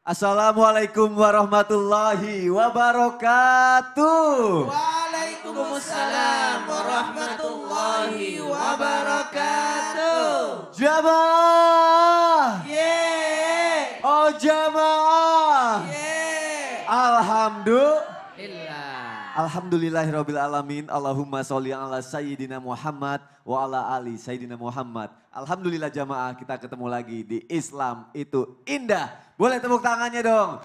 Assalamualaikum warahmatullahi wabarakatuh. Waalaikumsalam warahmatullahi wabarakatuh. Jamaah. Yeay. Oh jamaah. Yeay. Alhamdulillahirabbil alamin. Allahumma sholli ala sayyidina Muhammad wa ala ali sayyidina Muhammad. Alhamdulillah jamaah, kita ketemu lagi di Islam itu indah. Boleh tepuk tangannya dong.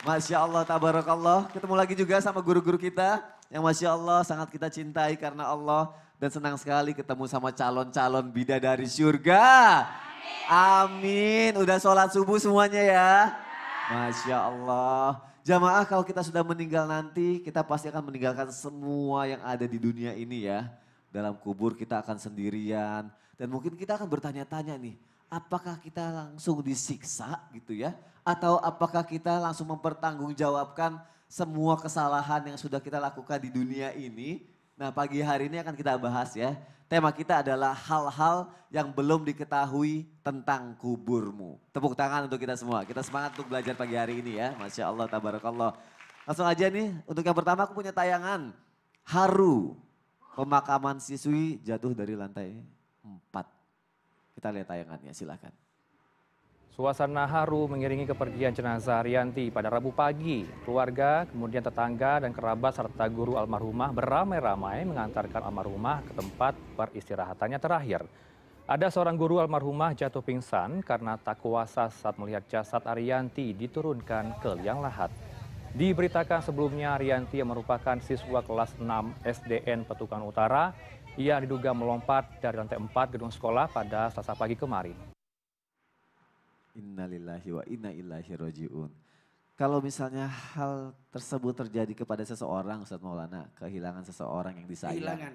Masya Allah, tabarakallah. Ketemu lagi juga sama guru-guru kita yang Masya Allah sangat kita cintai karena Allah. Dan senang sekali ketemu sama calon-calon bidadari surga. Amin. Udah sholat subuh semuanya ya. Masya Allah. Jamaah, kalau kita sudah meninggal nanti, kita pasti akan meninggalkan semua yang ada di dunia ini ya. Dalam kubur kita akan sendirian. Dan mungkin kita akan bertanya-tanya nih, apakah kita langsung disiksa gitu ya? Atau apakah kita langsung mempertanggungjawabkan semua kesalahan yang sudah kita lakukan di dunia ini? Nah, pagi hari ini akan kita bahas ya. Tema kita adalah hal-hal yang belum diketahui tentang kuburmu. Tepuk tangan untuk kita semua. Kita semangat untuk belajar pagi hari ini ya. Masya Allah, tabarakallah. Langsung aja nih, untuk yang pertama aku punya tayangan. Haru, pemakaman siswi jatuh dari lantai 4. Kita lihat tayangannya, silakan. Suasana haru mengiringi kepergian jenazah Rianti pada Rabu pagi. Keluarga, kemudian tetangga dan kerabat serta guru almarhumah beramai-ramai mengantarkan almarhumah ke tempat peristirahatannya terakhir. Ada seorang guru almarhumah jatuh pingsan karena tak kuasa saat melihat jasad Arianti diturunkan ke liang lahat. Diberitakan sebelumnya Arianti yang merupakan siswa kelas 6 SDN Petukan Utara, ia diduga melompat dari lantai 4 gedung sekolah pada Selasa pagi kemarin. Innalillahi wa inna ilaihi rajiun. Kalau misalnya hal tersebut terjadi kepada seseorang, Ustaz Maulana, kehilangan seseorang yang disayang.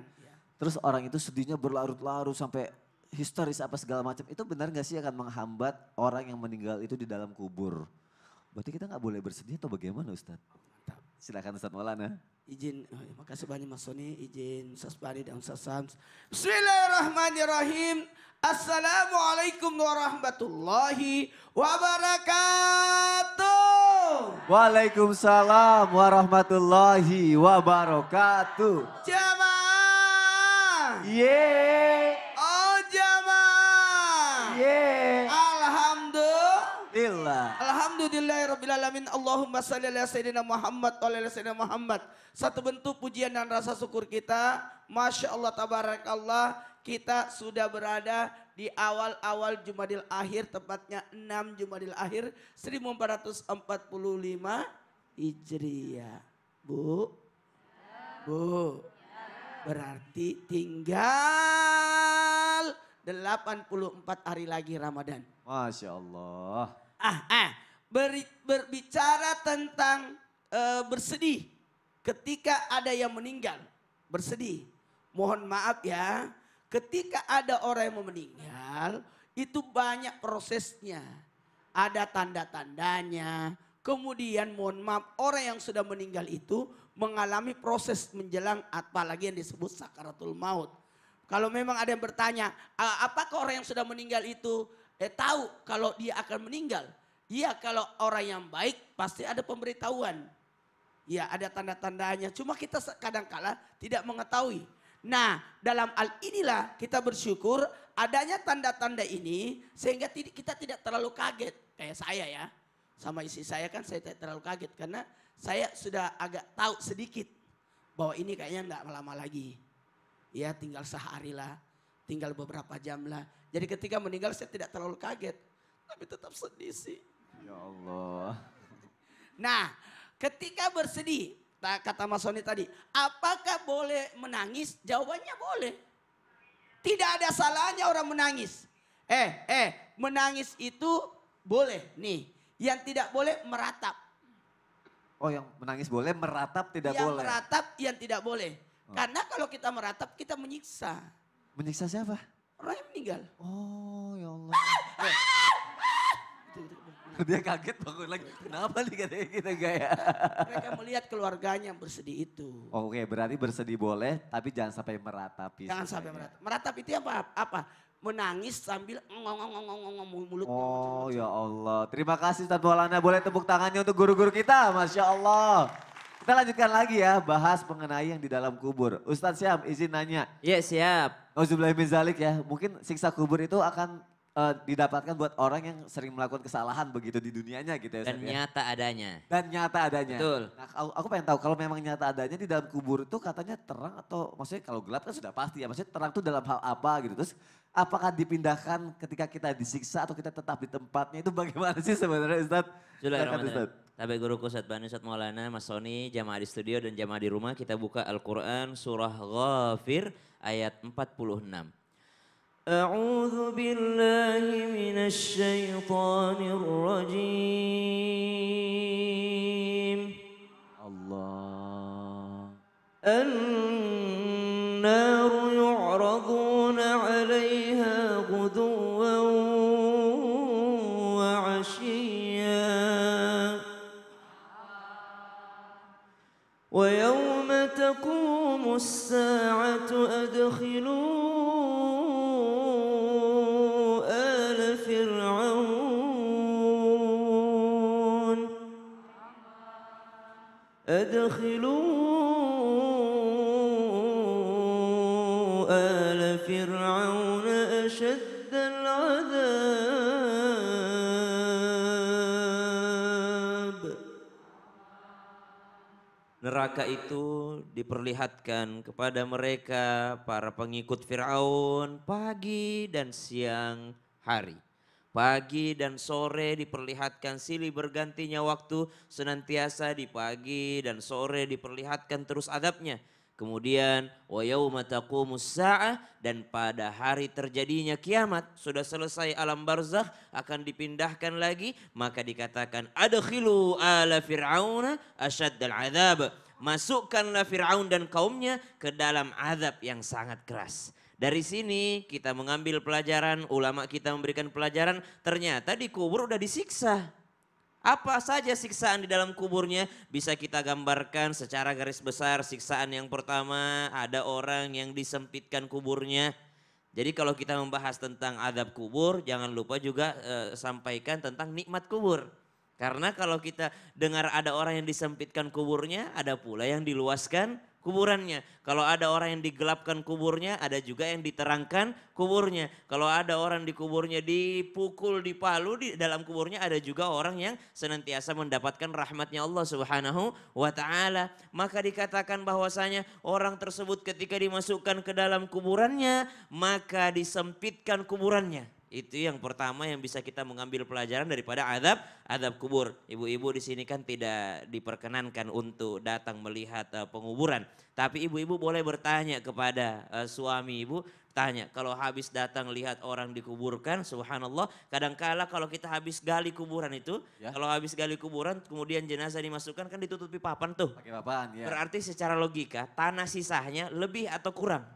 Terus orang itu sedihnya berlarut-larut sampai histeris apa segala macam. Itu benar gak sih akan menghambat orang yang meninggal itu di dalam kubur? Berarti kita gak boleh bersedih atau bagaimana Ustaz? Silakan Ustaz Maulana. Izin, makasih banyak Mas Soni, izin Ustaz Bani dan Ustaz Sams. Bismillahirrahmanirrahim. Assalamualaikum warahmatullahi wabarakatuh. Waalaikumsalam warahmatullahi wabarakatuh. Jamaah. Yeay. Oh jamaah. Yeay. Alhamdulillah. Alhamdulillahirrabbilalamin. Allahumma salli ala sayyidina Muhammad wa ala sayyidina Muhammad. Satu bentuk pujian dan rasa syukur kita. Masya Allah tabarakallah. Kita sudah berada di awal-awal Jumadil Akhir. Tepatnya 6 Jumadil Akhir 1445 Hijriah. Bu. Berarti tinggal 84 hari lagi Ramadan. Masya Allah. Berbicara tentang bersedih ketika ada yang meninggal. Bersedih. Mohon maaf ya, ketika ada orang yang meninggal itu banyak prosesnya. Ada tanda-tandanya. Kemudian mohon maaf, orang yang sudah meninggal itu mengalami proses menjelang apalagi yang disebut sakaratul maut. Kalau memang ada yang bertanya, apakah orang yang sudah meninggal itu tahu kalau dia akan meninggal? Iya, kalau orang yang baik pasti ada pemberitahuan. Ya, ada tanda-tandanya. Cuma kita kadang-kala tidak mengetahui. Nah, dalam hal inilah kita bersyukur adanya tanda-tanda ini sehingga kita tidak terlalu kaget. Kayak saya ya, sama istri saya kan saya tidak terlalu kaget karena saya sudah agak tahu sedikit bahwa ini kayaknya enggak lama lagi. Ya, tinggal sehari lah, tinggal beberapa jam lah. Jadi ketika meninggal saya tidak terlalu kaget, tapi tetap sedih sih. Ya Allah. Nah, ketika bersedih, kata Mas Soni tadi, apakah boleh menangis? Jawabannya boleh. Tidak ada salahnya orang menangis. Menangis itu boleh nih. Yang tidak boleh meratap. Oh, yang menangis boleh, meratap tidak yang boleh. Yang meratap, yang tidak boleh. Karena kalau kita meratap, kita menyiksa. Menyiksa siapa? Orang yang meninggal. Oh, ya Allah. Dia kaget bangun lagi. Kenapa nih katanya kita gaya? Mereka melihat keluarganya yang bersedih itu. Oke, berarti bersedih boleh, tapi jangan sampai meratapi. Jangan sampai meratap. Meratap itu apa? menangis sambil mulutnya. Oh ya Allah. Terima kasih Ustadz Maulana. Boleh tepuk tangannya untuk guru-guru kita. Masya Allah. Kita lanjutkan lagi ya. Bahas mengenai yang di dalam kubur. Ustadz Syam izin nanya. Ya siap. Auzubillahi min zalik ya. Mungkin siksa kubur itu akan didapatkan buat orang yang sering melakukan kesalahan begitu di dunianya gitu ya Dan Ustadz ya. nyata adanya. Dan nyata adanya. Betul. Nah, aku pengen tahu kalau memang nyata adanya di dalam kubur itu katanya terang atau maksudnya kalau gelap kan sudah pasti ya. Maksudnya terang itu dalam hal apa gitu. Terus apakah dipindahkan ketika kita disiksa atau kita tetap di tempatnya itu bagaimana sih sebenarnya Ustadz? Silakan, Bismillahirrahmanirrahim. Tabe guruku Ustadz Bani, Ustadz Maulana, Mas Soni, jamaah di studio dan jamaah di rumah. Kita buka Al-Quran surah Ghafir ayat 46. أعوذ بالله من الشيطان الرجيم Allah. النار يعرضون عليها غدوا وعشيا ويوم تقوم الساعة أدخلوا آل فرعون أدخلوا آل فرعون أشد العذاب. Neraka itu diperlihatkan kepada mereka para pengikut Fir'aun pagi dan siang hari. Pagi dan sore diperlihatkan silih bergantinya waktu, senantiasa di pagi dan sore diperlihatkan terus adabnya. Kemudian wa yauma taqumus sa'ah, dan pada hari terjadinya kiamat, sudah selesai alam barzakh akan dipindahkan lagi, maka dikatakan adkhilu ala fir'auna asyaddal adzab. Masukkanlah Fir'aun dan kaumnya ke dalam azab yang sangat keras. Dari sini kita mengambil pelajaran, ulama kita memberikan pelajaran, ternyata di kubur udah disiksa. Apa saja siksaan di dalam kuburnya bisa kita gambarkan secara garis besar. Siksaan yang pertama, ada orang yang disempitkan kuburnya. Jadi kalau kita membahas tentang azab kubur, jangan lupa juga sampaikan tentang nikmat kubur. Karena kalau kita dengar ada orang yang disempitkan kuburnya, ada pula yang diluaskan kuburannya. Kalau ada orang yang digelapkan kuburnya, ada juga yang diterangkan kuburnya. Kalau ada orang di kuburnya dipukul, dipalu, di dalam kuburnya ada juga orang yang senantiasa mendapatkan rahmatnya Allah Subhanahu wa ta'ala. Maka dikatakan bahwasanya orang tersebut ketika dimasukkan ke dalam kuburannya, maka disempitkan kuburannya. Itu yang pertama yang bisa kita mengambil pelajaran daripada azab kubur. Ibu-ibu di sini kan tidak diperkenankan untuk datang melihat penguburan. Tapi ibu-ibu boleh bertanya kepada suami ibu, tanya kalau habis datang lihat orang dikuburkan, subhanallah. Kadangkala kalau kita habis gali kuburan itu, Ya. kalau habis gali kuburan kemudian jenazah dimasukkan kan ditutupi papan tuh. Pakai papan ya. Berarti secara logika tanah sisanya lebih atau kurang?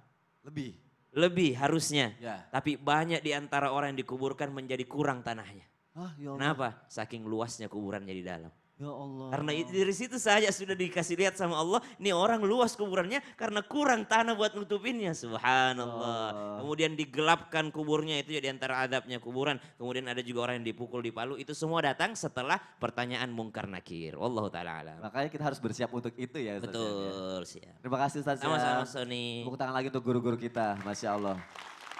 Lebih. Lebih harusnya. Ya. Tapi banyak di antara orang yang dikuburkan menjadi kurang tanahnya. Ah, ya Allah. Kenapa? Saking luasnya kuburannya di dalam. Ya Allah. Karena dari situ saja sudah dikasih lihat sama Allah, ini orang luas kuburannya karena kurang tanah buat nutupinnya. Subhanallah. Kemudian digelapkan kuburnya, itu jadi antara adabnya kuburan. Kemudian ada juga orang yang dipukul, dipalu, itu semua datang setelah pertanyaan mungkar nakir. Wallahu ta'ala alam. Makanya kita harus bersiap untuk itu ya Ustaz. Ya. Betul, siap. Terima kasih Ustaz. Sama-sama Sony. Tepuk tangan lagi untuk guru-guru kita, Masya Allah.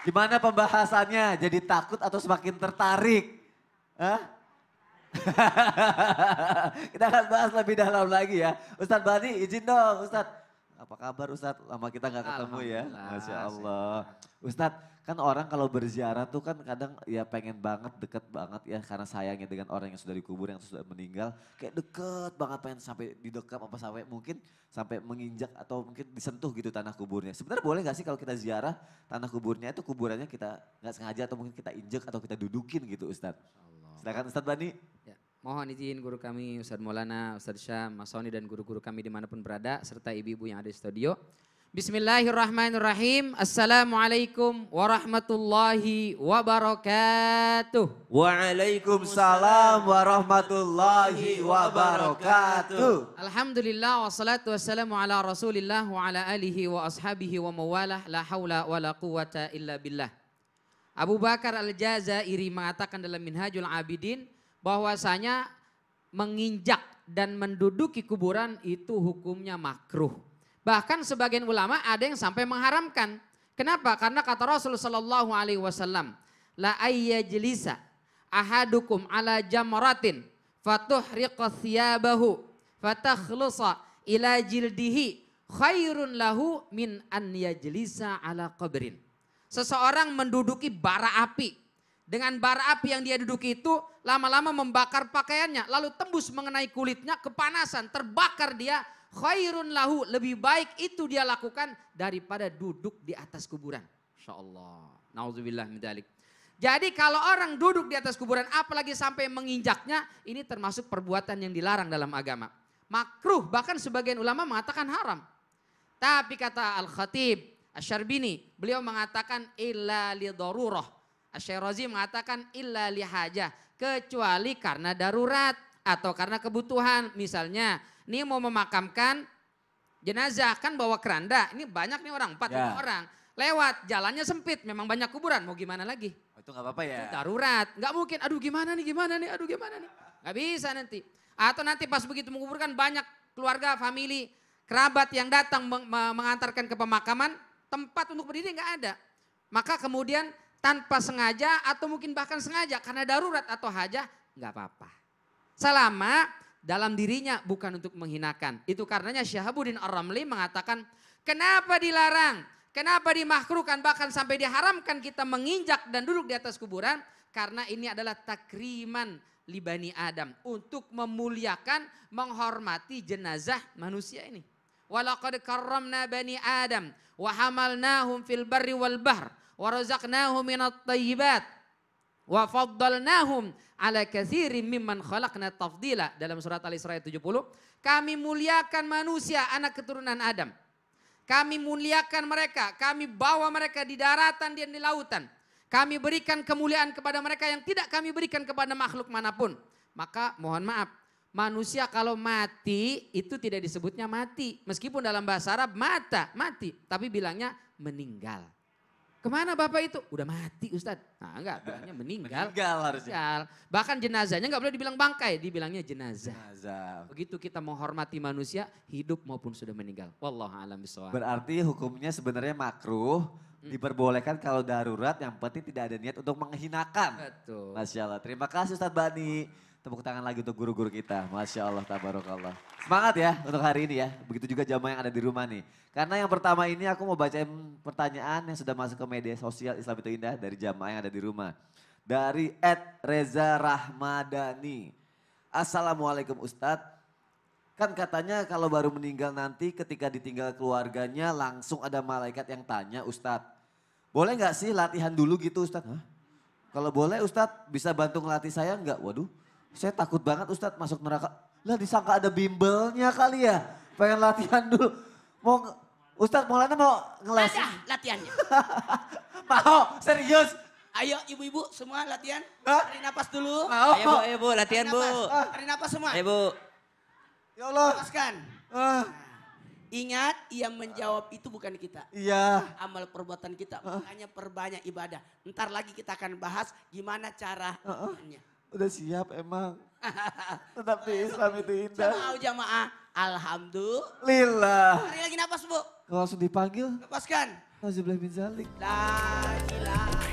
Gimana pembahasannya? Jadi takut atau semakin tertarik? Hah? Kita akan bahas lebih dalam lagi ya. Ustadz Bani izin dong Ustadz. Apa kabar Ustadz? Lama kita gak ketemu ya. Masya Allah. Ustadz kan orang kalau berziarah tuh kan kadang ya pengen banget deket banget ya. Karena sayangnya dengan orang yang sudah dikubur, yang sudah meninggal. Kayak deket banget pengen sampai didekap apa sampai mungkin sampai menginjak atau mungkin disentuh gitu tanah kuburnya. Sebenarnya boleh gak sih kalau kita ziarah tanah kuburnya itu kuburannya kita gak sengaja atau mungkin kita injek atau kita dudukin gitu Ustadz. Silakan Ustadz Bani. Ya, mohon izin guru kami Ustadz Maulana, Ustadz Syam, Mas Soni dan guru-guru kami dimanapun berada serta ibu-ibu yang ada di studio. Bismillahirrahmanirrahim. Assalamualaikum warahmatullahi wabarakatuh. Waalaikumsalam warahmatullahi wabarakatuh. Alhamdulillah wassalatu wassalamu ala rasulillah wa ala alihi wa ashabihi wa mawalah la hawla wa la quwata illa billah. Abu Bakar Al-Jazairi mengatakan dalam Minhajul Abidin bahwasanya menginjak dan menduduki kuburan itu hukumnya makruh. Bahkan sebagian ulama ada yang sampai mengharamkan. Kenapa? Karena kata Rasulullah sallallahu alaihi wasallam, la ayyajlisa ahadukum ala jamratin fatuhriqa thiyabahu fatakhlusa ila jildihi khairun lahu min an yajlisa ala qabrin. Seseorang menduduki bara api. Dengan bara api yang dia duduki itu lama-lama membakar pakaiannya. Lalu tembus mengenai kulitnya, kepanasan, terbakar dia. Khairun lahu, lebih baik itu dia lakukan daripada duduk di atas kuburan. Insya Allah. Nauzubillah min dzalik. Jadi kalau orang duduk di atas kuburan apalagi sampai menginjaknya, ini termasuk perbuatan yang dilarang dalam agama. Makruh, bahkan sebagian ulama mengatakan haram. Tapi kata Al-Khatib Asy-Syarbini, beliau mengatakan illa li darurah. Asy-Syirazi mengatakan illa li hajah, kecuali karena darurat atau karena kebutuhan. Misalnya, ini mau memakamkan jenazah kan bawa keranda. Ini banyak nih orang, 4 orang. Lewat, jalannya sempit, memang banyak kuburan. Mau gimana lagi? Oh, itu gak apa-apa ya? Itu darurat, nggak mungkin. Aduh gimana nih, aduh gimana nih. Nggak bisa nanti. Atau nanti pas begitu menguburkan banyak keluarga, famili, kerabat yang datang mengantarkan ke pemakaman, tempat untuk berdiri nggak ada. Maka kemudian tanpa sengaja atau mungkin bahkan sengaja karena darurat atau hajah nggak apa-apa. Selama dalam dirinya bukan untuk menghinakan. Itu karenanya Syihabuddin Ar-Ramli mengatakan kenapa dilarang, kenapa dimakruhkan bahkan sampai diharamkan kita menginjak dan duduk di atas kuburan. Karena ini adalah takriman li Bani Adam. Untuk memuliakan, menghormati jenazah manusia ini. Walaqad karramna bani Adam wa hamalnahum fil barri wal bahr wa razaqnahum minat thayyibat wa faddalnahum ala katsirin mimman khalaqna tafdila. Dalam surat Al-Isra 70, kami muliakan manusia anak keturunan Adam. Kami muliakan mereka, kami bawa mereka di daratan dan di lautan. Kami berikan kemuliaan kepada mereka yang tidak kami berikan kepada makhluk manapun. Maka mohon maaf, manusia kalau mati itu tidak disebutnya mati. Meskipun dalam bahasa Arab mati. Tapi bilangnya meninggal. Kemana Bapak itu? Udah mati Ustadz. Nah enggak, bilangnya meninggal. Meninggal harusnya. Bahkan jenazahnya enggak boleh dibilang bangkai, dibilangnya jenazah. Jenazah. Begitu kita menghormati manusia, hidup maupun sudah meninggal. Wallahu a'lam bishawab. Berarti hukumnya sebenarnya makruh, diperbolehkan kalau darurat, yang penting tidak ada niat untuk menghinakan. Betul. Masya Allah. Terima kasih Ustadz Bani. Tepuk tangan lagi untuk guru-guru kita. Masya Allah, tabarakallah. Semangat ya untuk hari ini ya. Begitu juga jamaah yang ada di rumah nih. Karena yang pertama ini aku mau bacain pertanyaan yang sudah masuk ke media sosial Islam itu Indah dari jamaah yang ada di rumah. Dari @reza_rahmadani. Assalamualaikum Ustadz. Kan katanya kalau baru meninggal nanti ketika ditinggal keluarganya langsung ada malaikat yang tanya Ustadz. Boleh gak sih latihan dulu gitu Ustadz? Hah? Kalau boleh Ustadz bisa bantu ngelatih saya enggak? Waduh. Saya takut banget Ustadz masuk neraka. Lah disangka ada bimbelnya kali ya. Pengen latihan dulu. Ustadz Maulana mau ngeles. Ada latihannya. Mau, serius. Ayo ibu-ibu semua latihan. Hah? Tarik napas dulu. Mau. Ayo bu, latihan bu. Tarik napas semua. Ayo bu. Ya Allah. Lepaskan. Ah, Ingat yang menjawab itu bukan kita. iya. Amal perbuatan kita. Makanya perbanyak ibadah. Ntar lagi kita akan bahas gimana caranya. Udah siap emang. Tetapi Islam itu indah. Jamaah. Alhamdulillah. Lillah. Tarik lagi napas bu. Kalau langsung dipanggil, Lepaskan. Nauzubillah min zalik. La ilaha